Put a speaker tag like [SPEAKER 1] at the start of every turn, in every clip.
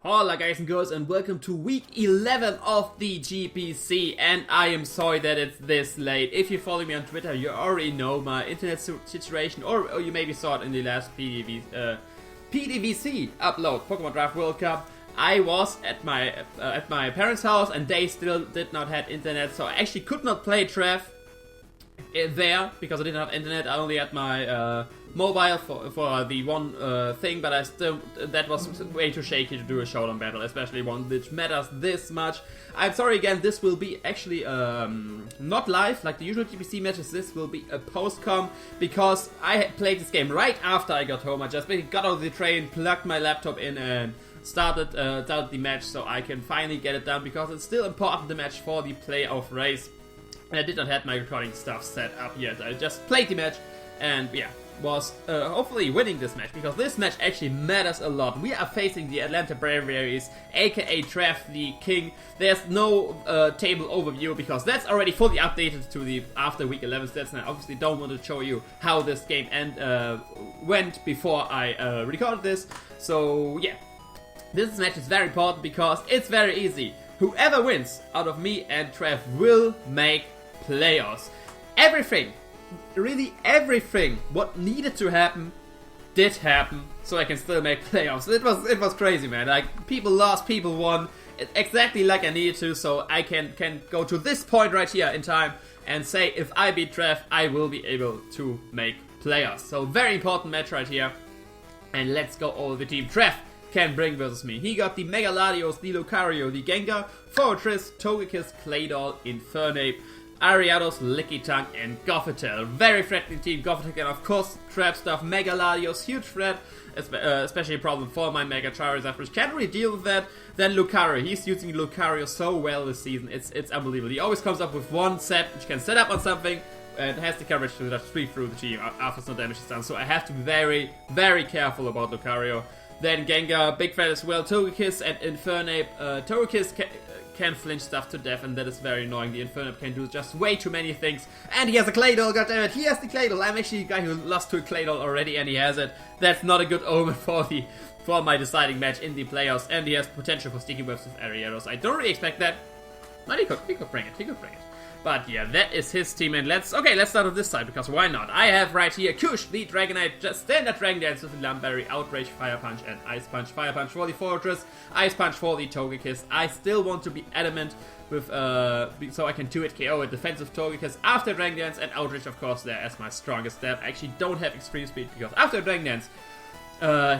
[SPEAKER 1] Hola guys and girls, and welcome to week 11 of the GPC, and I am sorry that it's this late. If you follow me on Twitter, you already know my internet situation, or you maybe saw it in the last PDVC upload, Pokemon Draft World Cup. I was at my parents' house and they still did not have internet, so I actually could not play Trev there because I didn't have internet. I only had my mobile for the one thing, but that was way too shaky to do a Showdown battle, especially one which matters this much. I'm sorry again, this will be actually not live like the usual GPC matches. This will be a post-com because I had played this game right after I got home. I just basically got out of the train, plugged my laptop in and started the match so I can finally get it done, because it's still important, the match, for the playoff race. And I did not have my recording stuff set up yet. I just played the match and yeah, was hopefully winning this match, because this match actually matters a lot. We are facing the Atlanta Braviarys, aka Trev the King. There's no table overview because that's already fully updated to the after week 11 stats, and I obviously don't want to show you how this game went before I recorded this. So yeah, this match is very important because it's very easy. Whoever wins out of me and Trev will make playoffs. Everything, really everything, what needed to happen, did happen, so I can still make playoffs. It was crazy, man. Like, people lost, people won, exactly like I needed to, so I can go to this point right here in time and say, if I beat Trev, I will be able to make playoffs. So very important match right here, and let's go over the team Trev can bring versus me. He got the Mega Latios, the Lucario, the Gengar, Fortress, Togekiss, Claydol, Infernape, Ariados, Lickitung, and Gothitelle. Very threatening team, Gothitelle, and of course, trap stuff. Mega Latios, huge threat, especially a problem for my Mega Charizard, which can't really deal with that. Then Lucario, he's using Lucario so well this season, it's unbelievable. He always comes up with one set which can set up on something and has the coverage to just sweep through the team after some damage is done. So I have to be very, very careful about Lucario. Then Gengar, big threat as well, Togekiss and Infernape. Togekiss can flinch stuff to death, and that is very annoying. The Infernape can do just way too many things. And he has a Claydol, goddammit, he has the Claydol. I'm actually a guy who lost to a Claydol already, and he has it. That's not a good omen for my deciding match in the playoffs, and he has potential for sticky whiffs with Ariados. I don't really expect that, but he could bring it, But yeah, that is his team, and let's start with this side, because why not? I have right here Kush, the Dragonite, just standard Dragon Dance with the Lumberry, Outrage, Fire Punch, and Ice Punch. Fire Punch for the Fortress, Ice Punch for the Togekiss. I still want to be adamant with, so I can 2-hit KO a defensive Togekiss after Dragon Dance, and Outrage, of course, there as my strongest step. I actually don't have Extreme Speed, because after Dragon Dance,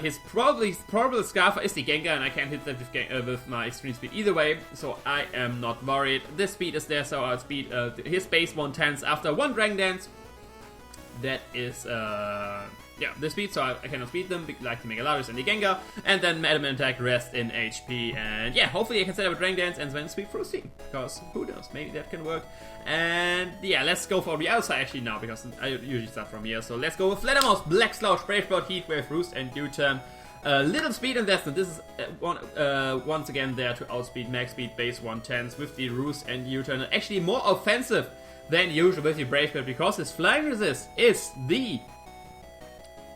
[SPEAKER 1] his probably Scarfer is the Gengar, and I can't hit that with my Extreme Speed either way, so I am not worried. This speed is there, so our speed, his base 110s after one Dragon Dance. That is, yeah, the speed, so I cannot speed them, like the Mega Latios and the Gengar. And then Adamant Attack, rest in HP, and yeah, hopefully I can set up a Dragon Dance and then sweep through steam, because who knows, maybe that can work. And yeah, let's go for the other side actually now, because I usually start from here. So let's go with Fledermaus, Black Slouch, Brave Bird, Heat Wave, Roost, and U-Turn. Little speed investment. This is once again there to outspeed max speed base 110s with the Roost and U-Turn. Actually more offensive than usual with the Brave Bird, because his flying resist is the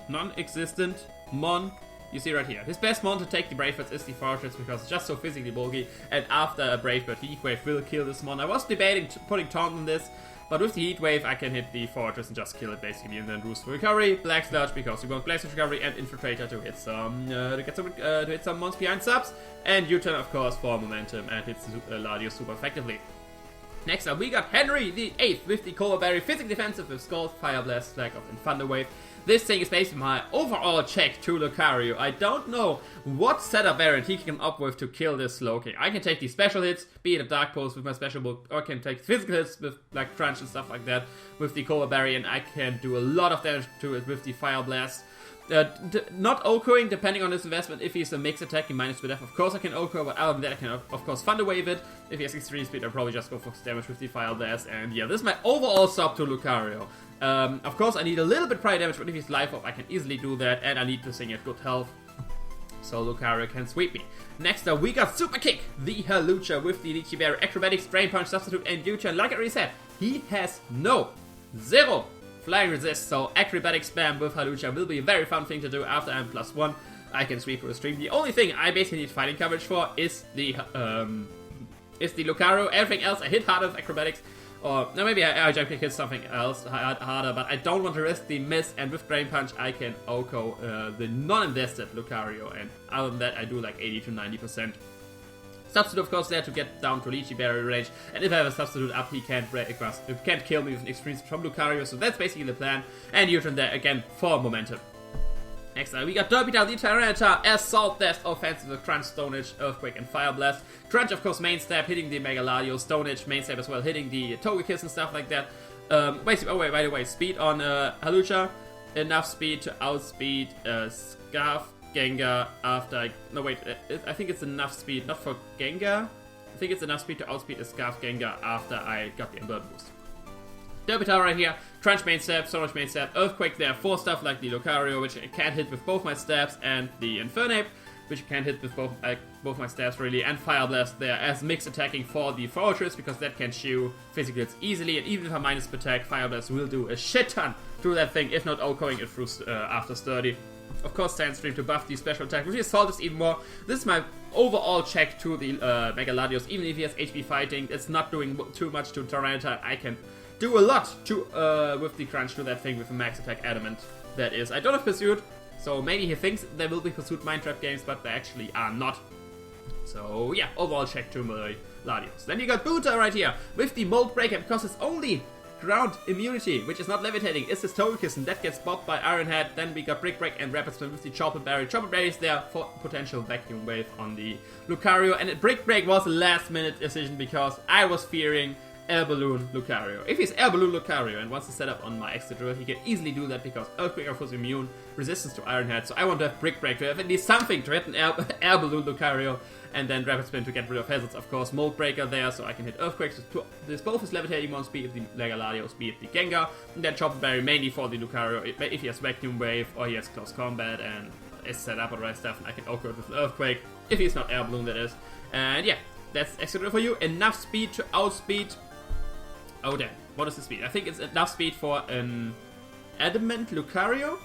[SPEAKER 1] non-existent Mon. You see right here, his best Mon to take the Brave Birds is the Fortress, because it's just so physically bulky, and after a Brave Bird, Heat Wave will kill this Mon. I was debating putting Taunt on this, but with the Heat Wave I can hit the Fortress and just kill it basically, and then Roost for recovery, Black Sludge because we want Black Sludge recovery, and Infiltrator to hit some Mons behind subs, and U-Turn of course for momentum, and hits Latios super effectively. Next up, we got Henry the 8th with the Cola Berry, Physical Defensive with Scald, Fire Blast, Flag Off, and Thunder Wave. This thing is basically my overall check to Lucario. I don't know what setup variant he can come up with to kill this Slowking. I can take the special hits, be it a Dark Pulse with my special book, or I can take physical hits with like Crunch and stuff like that with the Cola Berry, and I can do a lot of damage to it with the Fire Blast. Not OHKOing, depending on his investment. If he's a mix attack, he minus to death. Of course I can OHKO, but other than that I can of course Thunder Wave it. If he has Extreme Speed, I'll probably just go for damage with the Fire Blast. And yeah, this is my overall sub to Lucario. Of course I need a little bit prior damage, but if he's life up I can easily do that, and I need to sing at good health, so Lucario can sweep me. Next up we got Super Kick, the Hawlucha with the Leechy Berry, Acrobatics, Drain Punch, Substitute, and U-Turn. Like I already said, he has zero flying resist, so acrobatic spam with Hawlucha will be a very fun thing to do after I'm +1. I can sweep through the stream. The only thing I basically need fighting coverage for is the Lucario. Everything else I hit harder with acrobatics. Or no, maybe I jump kick hit something else harder, but I don't want to risk the miss, and with Drain Punch I can OHKO the non-invested Lucario, and other than that I do like 80 to 90%. Substitute of course there to get down to Lychee Berry range, and if I have a substitute up he can't kill me with an extreme from Lucario, so that's basically the plan, and U-turn there again for momentum. Next up, we got Derpy the Tyranitar, Assault Blast, offensive with Crunch, Stone Edge, Earthquake, and Fire Blast. Crunch, of course, main stab, hitting the Mega Latios, Stone Edge, main stab as well, hitting the Togekiss and stuff like that. Basically, oh wait, by the way, speed on Hawlucha, enough speed to outspeed Scarf Gengar after I think it's enough speed, not for Gengar, I think it's enough speed to outspeed a Scarf Gengar after I got the Invert Boost. Derpy right here, Crunch main stab, Stone Edge main stab, Earthquake there for stuff like the Lucario, which I can't hit with both my stabs, and the Infernape, which I can't hit with both my stabs really, and Fire Blast there as mix attacking for the Fortress, because that can chew physical hits easily, and even if I minus attack, Fire Blast will do a shit ton through that thing, if not OHKOing it through after Sturdy. Of course, Sandstream to buff the special attack, which Assault is even more. This is my overall check to the Mega Latios, even if he has HP fighting, it's not doing too much to Tyranitar. I can do a lot to with the Crunch to that thing with a max attack adamant. That is, I don't have Pursuit, so maybe he thinks there will be Pursuit Mind Trap games, but they actually are not. So yeah, overall check to my Latios. Then you got Boota right here with the Mold Breaker, because it's only ground immunity, which is not levitating, is this Togekiss, and that gets bopped by Iron Head. Then we got Brick Break and Rapid Spin with the Chocolate Berry. Chocolate Berry is there for potential Vacuum Wave on the Lucario, and Brick Break was a last minute decision because I was fearing Air Balloon Lucario. If he's Air Balloon Lucario and wants to set up on my extra drill, he can easily do that because Earthquake offers immune resistance to Iron Head, so I want to have Brick Break to have at least something to hit an Air Balloon Lucario, and then Rapid Spin to get rid of hazards, of course. Mold Breaker there, so I can hit Earthquake to this both his levitating one speed, if the Mega Latios speed, the Gengar, and then Chocolate Berry mainly for the Lucario, if he has Vacuum Wave or he has Close Combat and is set up or the right stuff, and I can OHKO it with an Earthquake, if he's not Air Balloon that is. And yeah, that's extra drill for you. Enough speed to outspeed. Oh damn, what is the speed? I think it's enough speed for an Adamant Lucario?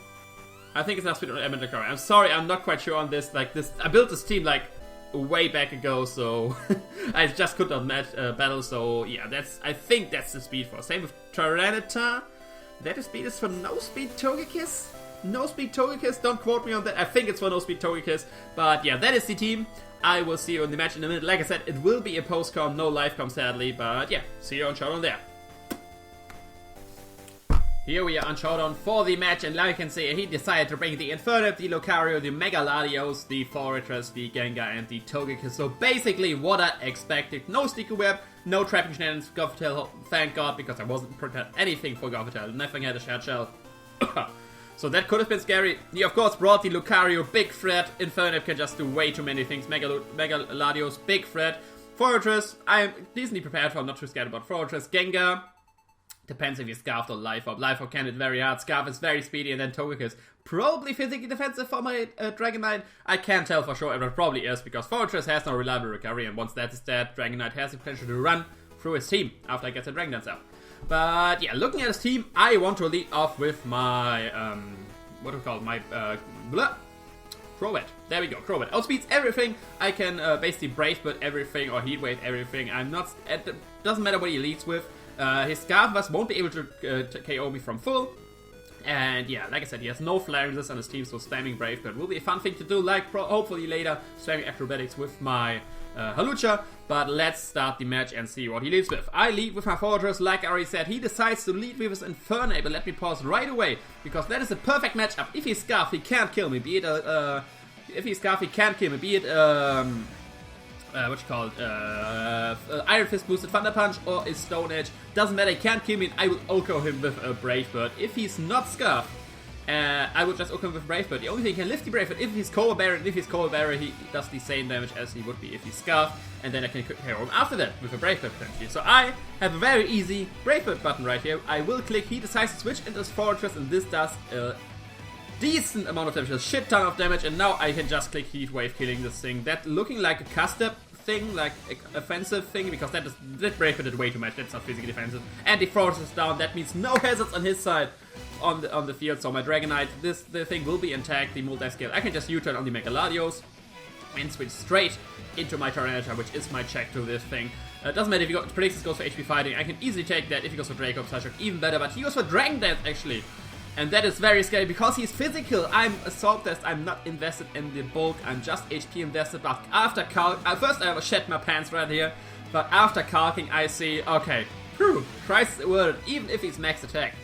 [SPEAKER 1] I think it's enough speed for an Adamant Lucario. I'm sorry, I'm not quite sure on this. Like this, I built this team like way back ago, so I just could not match battle, so yeah, I think that's the speed for. Same with Tyranitar. That speed is for no speed Togekiss? No speed Togekiss, don't quote me on that. I think it's for no speed Togekiss, but yeah, that is the team. I will see you in the match in a minute. Like I said, it will be a post-com, no live com sadly, but yeah, see you on Showdown there. Here we are on Showdown for the match, and like you can see, he decided to bring the Infernape, the Lucario, the Mega Latios, the Fortress, the Gengar, and the Togekiss. So basically what I expected. No Sticky Web, no Trapping Shenanigans, Gothitelle, thank god, because I wasn't prepared anything for Gothitelle. Nothing had a Shared Shell. So that could have been scary. He of course brought the Lucario, big threat. Infernape can just do way too many things. Mega Latios, big threat. Fortress, I am decently prepared for, I'm not too scared about Fortress. Gengar, depends if you Scarf or Life Orb. Life Orb can hit very hard, Scarf is very speedy, and then Togekiss probably physically defensive for my Dragonite. I can't tell for sure, but it probably is, because Fortress has no reliable recovery, and once that is dead, Dragonite has the potential to run through his team after I get the Dragon Dance out. But yeah, looking at his team, I want to lead off with my, what do we call it, my, Crobat. There we go, Crobat. Outspeeds everything. I can basically Brave Bird everything or Heat Wave everything. I'm not, it doesn't matter what he leads with. His Scarfbus won't be able to KO me from full. And yeah, like I said, he has no flare resist on his team, so spamming Brave Bird will be a fun thing to do, like hopefully later spamming Acrobatics with my Hawlucha. But let's start the match and see what he leads with. I lead with my Fortress, like I already said. He decides to lead with his Infernape, but let me pause right away, because that is a perfect matchup. If he's Scarf, he can't kill me, be it if he's Scarf, he can't kill me, be it Iron Fist boosted Thunder Punch or is Stone Edge, doesn't matter, he can't kill me, and I will OHKO him with a Brave Bird. If he's not Scarf, I would just OHKO him with Brave Bird. The only thing he can lift the Brave Bird if he's Cold Barrier, and if he's Cold Barrier, he does the same damage as he would be if he's Scarf, and then I can KO him after that with a Brave Bird potentially. So I have a very easy Brave Bird button right here. I will click, he decides to switch into his Fortress, and this does decent amount of damage, a shit ton of damage, and now I can just click Heat Wave, killing this thing. That looking like a custom thing, like offensive thing, because that Brave Bird did way too much. That's not physically defensive. And the Fortress is down, that means no hazards on his side on the field. So my Dragonite, the thing will be intact. The multi-scale, I can just U-turn on the Mega Latios and switch straight into my Tyranitar, which is my check to this thing. Doesn't matter if he predicts goes for HP Fighting, I can easily take that. If he goes for Draco, Psyshock, even better, but he goes for Dragon Dance actually. And that is very scary because he's physical. I'm Assault Test, I'm not invested in the bulk, I'm just HP invested, but after first I shed my pants right here, but after calking I see, okay, Christ the word, even if he's max attack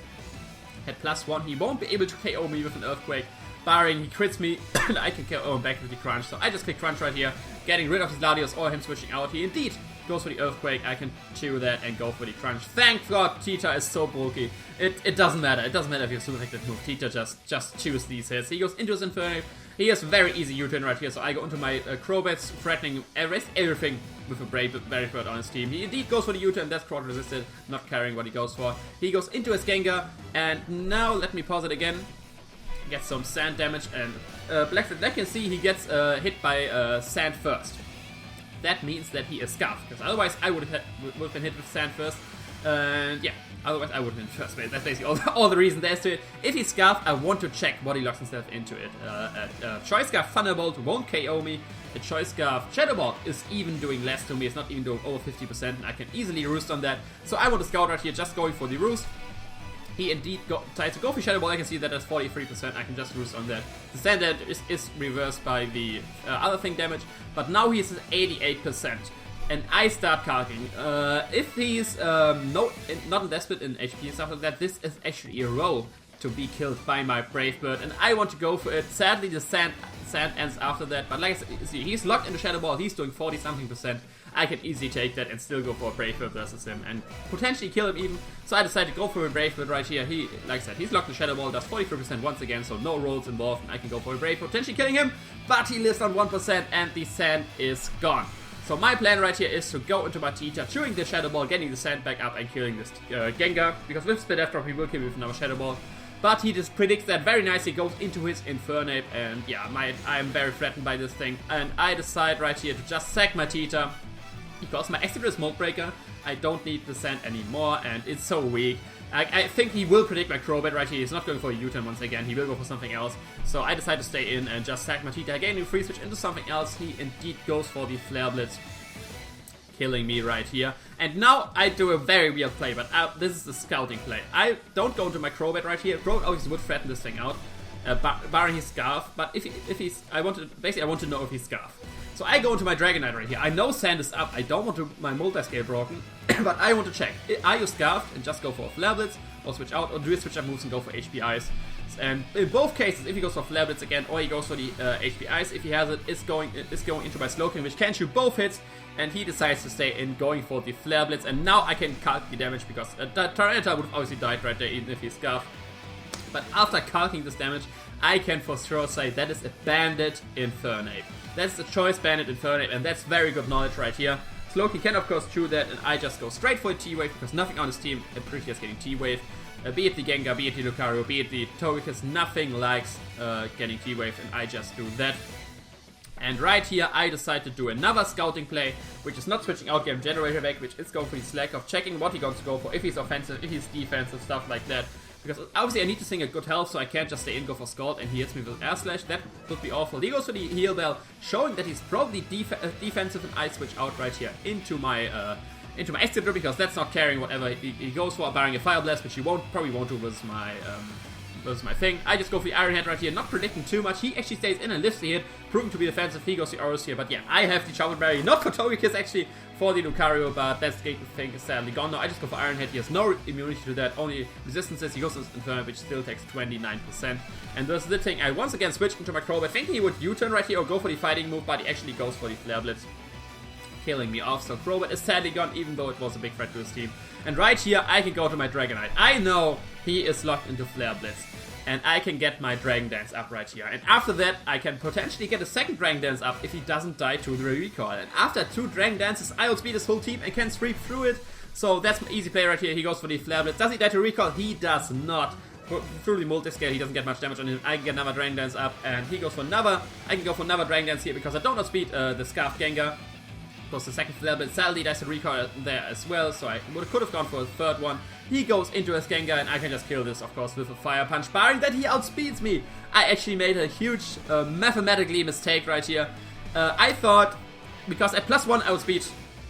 [SPEAKER 1] at +1, he won't be able to KO me with an Earthquake, barring he crits me, and I can KO him back with the Crunch. So I just click Crunch right here, getting rid of his Latios or him switching out. He indeed goes for the Earthquake, I can chew that and go for the Crunch. Thank God Tita is so bulky. It doesn't matter. It doesn't matter if you have super effective move. Tita just chews these hits. He goes into his Infernape. He has very easy U-turn right here, so I go into my Crobats, threatening everything with a Brave Bird on his team. He indeed goes for the U-turn, that's crowd resisted, not caring what he goes for. He goes into his Gengar, and now let me pause it again. Gets some sand damage, and Black can see he gets hit by sand first. That means that he is Scarfed, because otherwise I would have been hit with sand first. And yeah, otherwise I would have been first. That's basically all the reason there is to it. If he's Scarfed, I want to check what he locks himself into it. Choice Scarf Thunderbolt won't KO me. A Choice Scarf Shadow Ball is even doing less to me. It's not even doing over 50%, and I can easily roost on that. So I want to Scout right here, just going for the roost. He indeed tries to go for Shadow Ball. I can see that that's 43%. I can just roost on that. The sand damage is reversed by the other thing damage, but now he's at 88%. And I start calking. If he's not invested in HP and stuff like that, this is actually a roll to be killed by my Brave Bird, and I want to go for it. Sadly, the sand ends after that, but like I said, see, he's locked in the Shadow Ball. He's doing 40-something%. I can easily take that and still go for a Brave Bird versus him and potentially kill him even. So I decided to go for a Brave Bird right here. He, like I said, he's locked in Shadow Ball, does 43% once again, so no rolls involved, and I can go for a Brave Bird, potentially killing him, but he lives on 1% and the sand is gone. So my plan right here is to go into my Tita, chewing the Shadow Ball, getting the sand back up and killing this Gengar, because with Split F drop he will kill me with another Shadow Ball. But he just predicts that very nicely, goes into his Infernape, and yeah, I'm very threatened by this thing. And I decide right here to just sack my Tita, because my Excadrill is Mold Breaker. I don't need the sand anymore, and it's so weak. I think he will predict my Crobat right here. He's not going for a U-turn once again. He will go for something else. So I decide to stay in and just sack my Tita. Again, new free switch into something else. He indeed goes for the Flare Blitz, killing me right here. And now I do a very weird play, but this is the scouting play. I don't go into my Crobat right here. Crobat obviously would threaten this thing out, barring his Scarf. But if he's, I want to know if he's Scarf. So I go into my Dragonite right here. I know sand is up. I don't want my multi-scale broken, but I want to check. Are you Scarfed and just go for a Flare Blitz, or switch out, or do you switch up moves and go for HP Ice? And in both cases, if he goes for Flare Blitz again, or he goes for the HP Ice, if he has it, it's going into my Slowking, which can shoot both hits, and he decides to stay in, going for the Flare Blitz, and now I can calc the damage, because Tyranitar would have obviously died right there, even if he's Scarfed. But after calcing this damage, I can for sure say that is a Bandit Infernape. That's the choice Bandit Infernape, and that's very good knowledge right here. Slowking can of course chew that, and I just go straight for a T-Wave, because nothing on his team appreciates getting T-Wave. Be it the Gengar, be it the Lucario, be it the Togekiss, nothing likes getting T-Wave, and I just do that. And right here, I decide to do another scouting play, which is not switching out Game Generator back, which is going for the slack of checking what he wants to go for, if he's offensive, if he's defensive, stuff like that. Because obviously I need to sing a good health, so I can't just stay in, go for Scald, and he hits me with Air Slash. That would be awful. He goes for the Heal Bell, showing that he's probably defensive, and I switch out right here into my Excadrill, because that's not carrying whatever he goes for, barring a Fire Blast, which he probably won't do with my thing. I just go for the Iron Head right here, not predicting too much. He actually stays in and lifts the hit, proving to be defensive. He goes the Aurus here, but yeah, I have the Chocolate Berry, not for Togekiss actually, for the Lucario, but that thing is sadly gone. No, I just go for Iron Head. He has no immunity to that, only resistances. He goes to Inferno, which still takes 29%. And that's the thing. I once again switch into my Crobat, thinking he would U-turn right here or go for the fighting move, but he actually goes for the Flare Blitz, killing me off. So Crobat is sadly gone, even though it was a big threat to his team. And right here, I can go to my Dragonite. I know he is locked into Flare Blitz, and I can get my Dragon Dance up right here. And after that, I can potentially get a second Dragon Dance up if he doesn't die to the Recoil. And after 2 Dragon Dances, I outspeed his whole team and can sweep through it. So that's my easy play right here. He goes for the Flare Blitz. Does he die to Recoil? He does not. Through the multi-scale, he doesn't get much damage on him. I can get another Dragon Dance up, and he goes for another. I can go for another Dragon Dance here, because I don't outspeed the Scarf Gengar. Because the second Flare Blitz sadly dies to Recoil there as well, so I could have gone for a third one. He goes into his Gengar, and I can just kill this, of course, with a Fire Punch, barring that he outspeeds me. I actually made a huge mathematically mistake right here. I thought, because at +1 I outspeed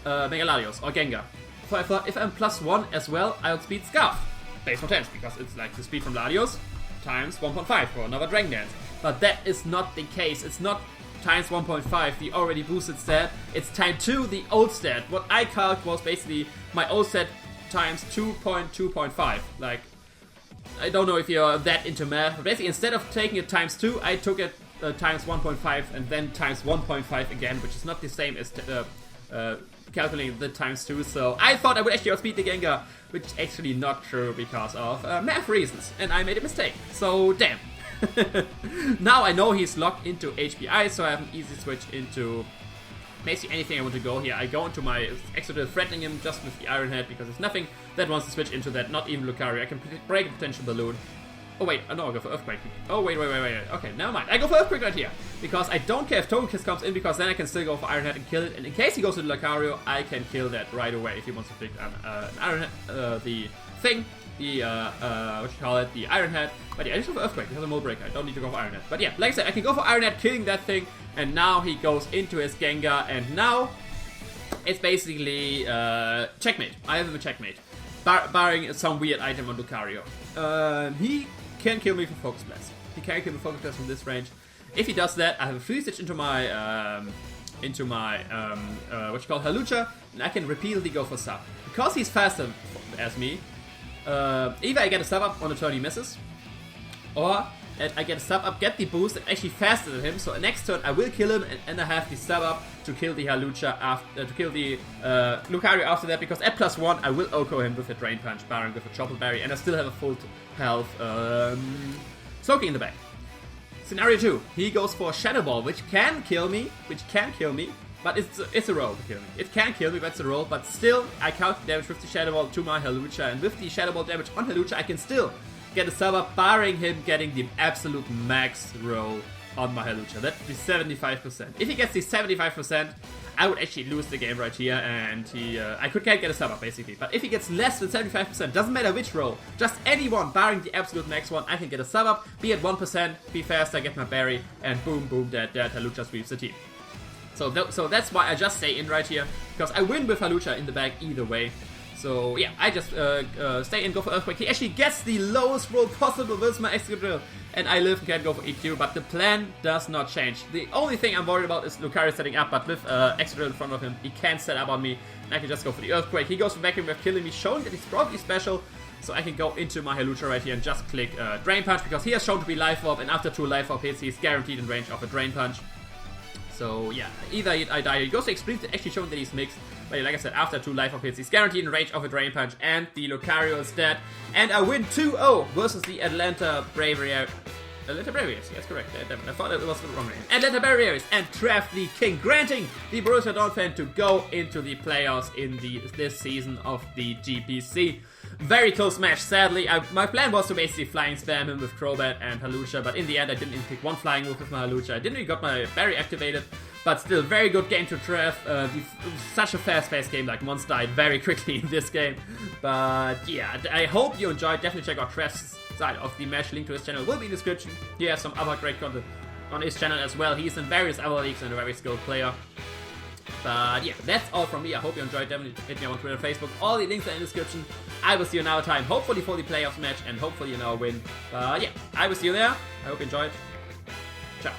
[SPEAKER 1] Mega Latios or Gengar. So I thought if I'm +1 as well, I outspeed Scarf. Base potential, because it's like the speed from Latios times 1.5 for another Dragon Dance. But that is not the case. It's not times 1.5, the already boosted stat. It's times 2, the old stat. What I calculated was basically my old stat times 2.2.5. Like, I don't know if you're that into math, but basically instead of taking it times 2, I took it times 1.5 and then times 1.5 again, which is not the same as calculating the times 2. So I thought I would actually outspeed the Gengar, which is actually not true because of math reasons, and I made a mistake. So damn. Now I know he's locked into HPI, so I have an easy switch into basically anything I want to go here. I go into my Exodus, threatening him just with the Iron Head, because there's nothing that wants to switch into that, not even Lucario. I can break a potential balloon. Oh wait, no, I'll go for Earthquake. Oh wait. Okay, never mind. I go for Earthquake right here, because I don't care if Togekiss comes in, because then I can still go for Iron Head and kill it. And in case he goes to Lucario, I can kill that right away if he wants to pick an Iron Head, the thing. The, the Iron Head. But yeah, I just go for Earthquake because I'm Mold Breaker. I don't need to go for Iron Head. But yeah, like I said, I can go for Iron Head, killing that thing, and now he goes into his Gengar, and now it's basically checkmate. I have him a checkmate. Barring some weird item on Lucario. He can kill me from Focus Blast. He can kill me from Focus Blast from this range. If he does that, I have a free stitch into my Halucha, and I can repeatedly go for sub. Because he's faster as me, either I get a sub up on the turn he misses, or I get a sub up, get the boost, and actually faster than him. So next turn I will kill him, and I have the sub up to kill the Halucha after, to kill the Lucario after that. Because at +1 I will OHKO him with a Drain Punch, barring with a Chople Berry, and I still have a full health Soaking in the back. Scenario 2, he goes for Shadow Ball, which can kill me, but it's a roll to kill me. It can kill me, but it's a roll. But still, I count the damage with the Shadow Ball to my Halucha, and with the Shadow Ball damage on Halucha, I can still get a sub up, barring him getting the absolute max roll on my Halucha. That'd be 75%. If he gets the 75%, I would actually lose the game right here, and I can't get a sub up basically. But if he gets less than 75%, doesn't matter which roll, just anyone barring the absolute max one, I can get a sub up, be at 1%, be faster, get my berry, and boom, boom, that Halucha sweeps the team. So that's why I just stay in right here, because I win with Halucha in the bag either way. So yeah, I just stay in, go for Earthquake. He actually gets the lowest roll possible with my Excadrill, and I live and can go for EQ, but the plan does not change. The only thing I'm worried about is Lucario setting up, but with Excadrill in front of him, he can't set up on me, and I can just go for the Earthquake. He goes for Vacuum Wave, killing me, showing that he's probably special, so I can go into my Halucha right here and just click Drain Punch, because he has shown to be Life Orb, and after 2 Life Orb hits, he's guaranteed in range of a Drain Punch. So yeah, either I die, he goes to Extreme, actually showing that he's mixed. But yeah, like I said, after 2 Life Orb hits, he's guaranteed in range of a Drain Punch, and the Lucario is dead. And I win 2-0 versus the Atlanta Braviarys. Atlanta Braviarys, yes, correct. I thought it was the wrong name. Atlanta Braviarys and Trev the King, granting the Borussia Donphan to go into the playoffs in this season of the GPC. Very close match, sadly. My plan was to basically flying spam him with Crobat and Halucha, but in the end I didn't even pick one flying move with my Halucha. I didn't even got my berry activated, but still very good game to Trev. Such a fast-paced game, like Mons died very quickly in this game. But yeah, I hope you enjoyed. Definitely check out Trev's side of the match. Link to his channel will be in the description. He has some other great content on his channel as well. He's in various other leagues and a very skilled player. But yeah, that's all from me. I hope you enjoyed. Definitely hit me up on Twitter and Facebook. All the links are in the description. I will see you another time, hopefully for the playoffs match, and hopefully you now win. But yeah, I will see you there. I hope you enjoyed. Ciao.